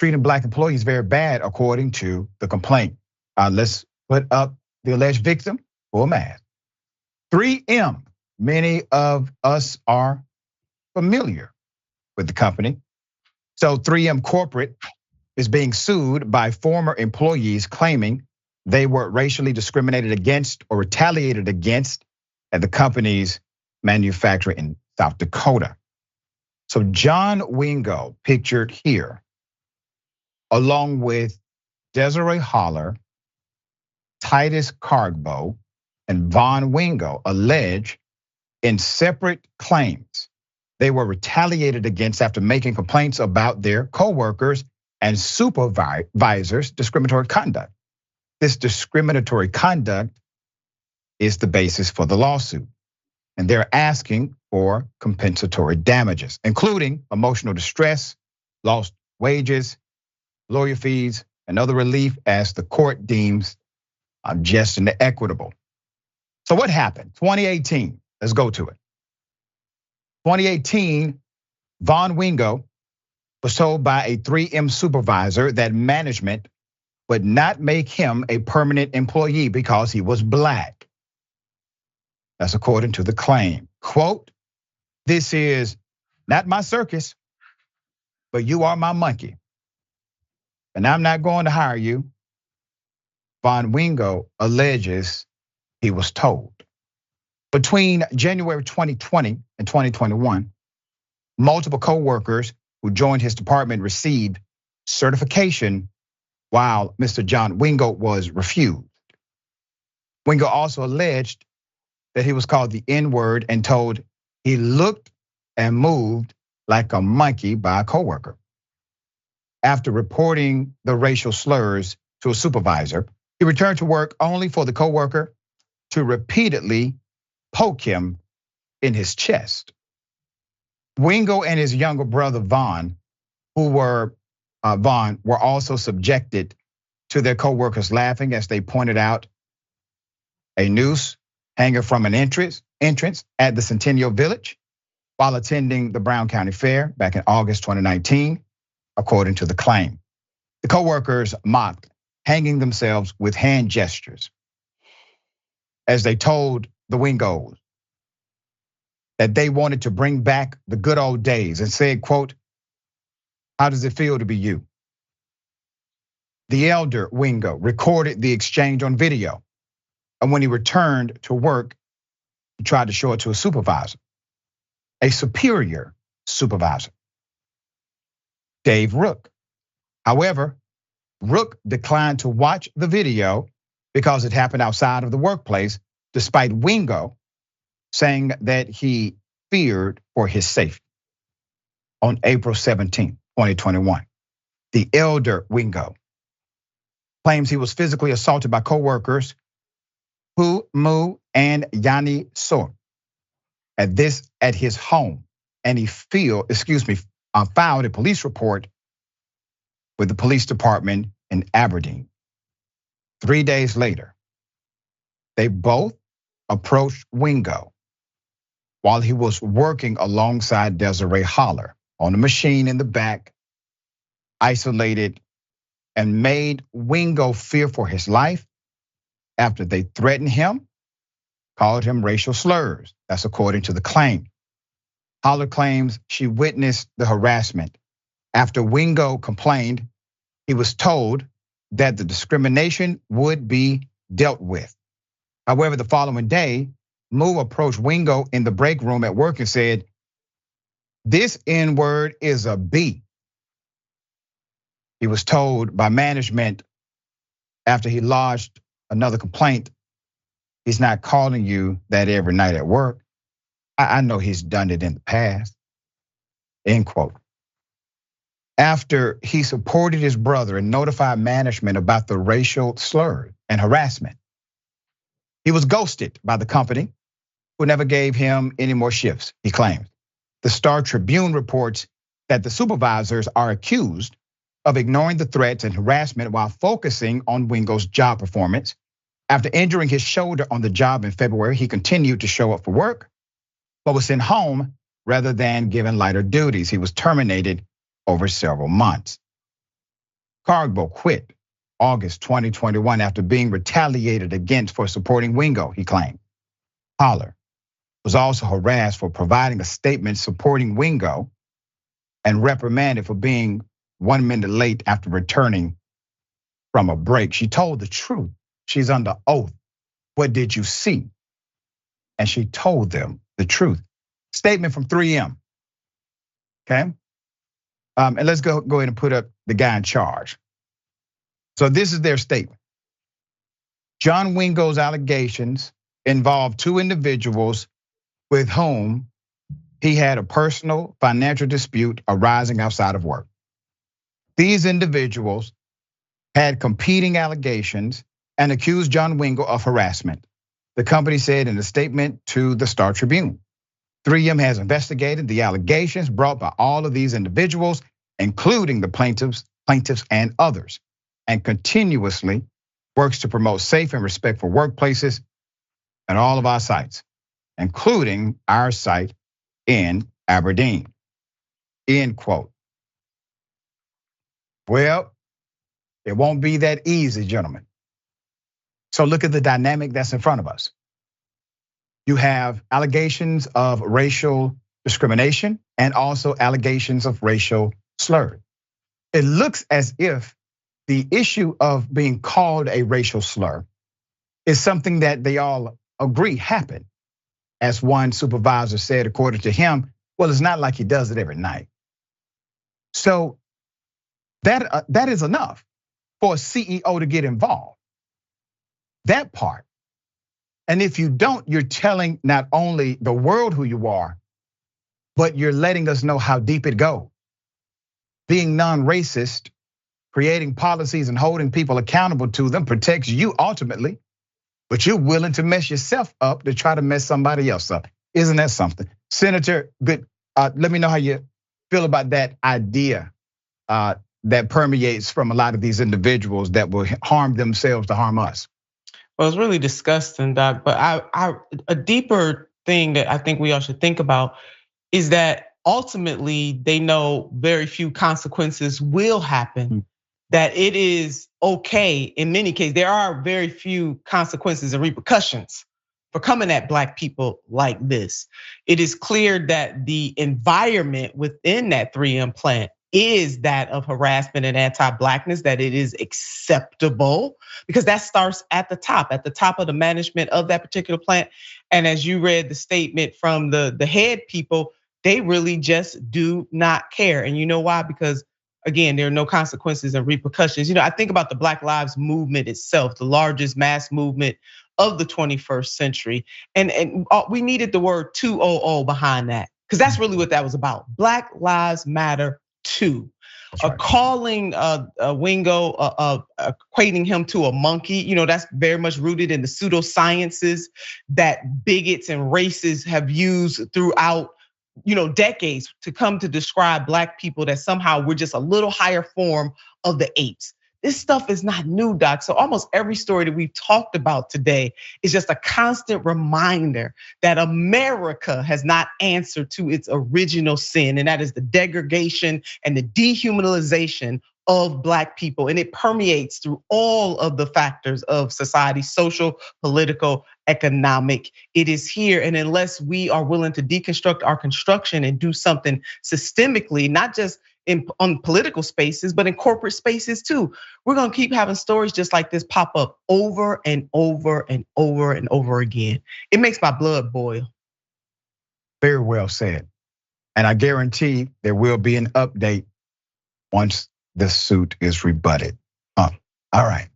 treating Black employees very bad, according to the complaint. Let's put up the alleged victim full mask. 3M, many of us are familiar with the company. So 3M Corporate is being sued by former employees claiming they were racially discriminated against or retaliated against at the company's manufacturing in South Dakota. So John Wingo, pictured here, along with Desiree Holler, Titus Kargbo, and Vaughn Wingo, allege in separate claims they were retaliated against after making complaints about their co-workers and supervisors' discriminatory conduct. This discriminatory conduct is the basis for the lawsuit. And they're asking for compensatory damages, including emotional distress, lost wages, lawyer fees, and other relief as the court deems just and equitable. So what happened? 2018, let's go to it. 2018, Vaughn Wingo was told by a 3M supervisor that management would not make him a permanent employee because he was Black. That's according to the claim. Quote, "This is not my circus, but you are my monkey. And I'm not going to hire you." Vaughn Wingo alleges he was told. Between January 2020 and 2021, multiple co-workers who joined his department received certification while Mr. John Wingo was refused. Wingo also alleged that he was called the N-word and told he looked and moved like a monkey by a coworker. After reporting the racial slurs to a supervisor, he returned to work only for the coworker to repeatedly poke him in his chest. Wingo and his younger brother Vaughn, were also subjected to their coworkers laughing as they pointed out a noose hanging from an entrance at the Centennial Village while attending the Brown County Fair back in August 2019, according to the claim. The coworkers mocked hanging themselves with hand gestures as they told the Wingos that they wanted to bring back the good old days and said, quote, "How does it feel to be you?" The elder Wingo recorded the exchange on video. And when he returned to work, he tried to show it to a supervisor, a superior supervisor, Dave Rook. However, Rook declined to watch the video because it happened outside of the workplace, despite Wingo saying that he feared for his safety. On April 17, 2021, the elder Wingo claims he was physically assaulted by coworkers Hu Mu and Yani So at his home, and he filed a police report with the police department in Aberdeen. 3 days later, they both approached Wingo while he was working alongside Desiree Holler on a machine in the back, isolated, and made Wingo fear for his life after they threatened him, called him racial slurs. That's according to the claim. Holler claims she witnessed the harassment. After Wingo complained, he was told that the discrimination would be dealt with. However, the following day, Mu approached Wingo in the break room at work and said, "This N-word is a B." He was told by management after he lodged another complaint, "He's not calling you that every night at work. I know he's done it in the past." End quote. After he supported his brother and notified management about the racial slur and harassment, he was ghosted by the company, who never gave him any more shifts, he claims. The Star Tribune reports that the supervisors are accused of ignoring the threats and harassment while focusing on Wingo's job performance. After injuring his shoulder on the job in February, he continued to show up for work, but was sent home rather than given lighter duties. He was terminated over several months. Kargbo quit August 2021 after being retaliated against for supporting Wingo, he claimed. Holler was also harassed for providing a statement supporting Wingo and reprimanded for being 1 minute late after returning from a break. She told the truth. She's under oath. What did you see? And she told them the truth. Statement from 3M. Okay. And let's go ahead and put up the guy in charge. So this is their statement. John Wingo's allegations involve two individuals with whom he had a personal financial dispute arising outside of work. These individuals had competing allegations and accused John Wingo of harassment, the company said in a statement to the Star Tribune. 3M has investigated the allegations brought by all of these individuals, including the plaintiffs and others, and continuously works to promote safe and respectful workplaces at all of our sites, including our site in Aberdeen. End quote. Well, it won't be that easy, gentlemen. So look at the dynamic that's in front of us. You have allegations of racial discrimination and also allegations of racial slur. It looks as if the issue of being called a racial slur is something that they all agree happened. As one supervisor said, according to him, well, it's not like he does it every night. So that is enough for a CEO to get involved. That part. And if you don't, you're telling not only the world who you are, but you're letting us know how deep it goes. Being non-racist, creating policies and holding people accountable to them protects you ultimately, but you're willing to mess yourself up to try to mess somebody else up. Isn't that something? Senator, good. Let me know how you feel about that idea that permeates from a lot of these individuals that will harm themselves to harm us. Well, it's really disgusting, Doc. But a deeper thing that I think we all should think about is that ultimately they know very few consequences will happen. That it is okay in many cases. There are very few consequences and repercussions for coming at Black people like this. It is clear that the environment within that 3M plant is that of harassment and anti-Blackness, that it is acceptable, because that starts at the top of the management of that particular plant. And as you read the statement from the head people, they really just do not care. And you know why? Because again, there are no consequences and repercussions. I think about the Black Lives Movement itself, the largest mass movement of the 21st century. And we needed the word 200 behind that, because that's really what that was about. Black Lives Matter 2. Right. Calling Wingo, equating him to a monkey, that's very much rooted in the pseudosciences that bigots and racists have used throughout decades to come to describe Black people, that somehow we're just a little higher form of the apes. This stuff is not new, Doc. So almost every story that we've talked about today is just a constant reminder that America has not answered to its original sin, and that is the degradation and the dehumanization of Black people. And it permeates through all of the factors of society, social, political, economic. It is here. And unless we are willing to deconstruct our construction and do something systemically, not just on political spaces, but in corporate spaces too, we're gonna keep having stories just like this pop up over and over and over and over again. It makes my blood boil. Very well said. And I guarantee there will be an update once the suit is rebutted. All right.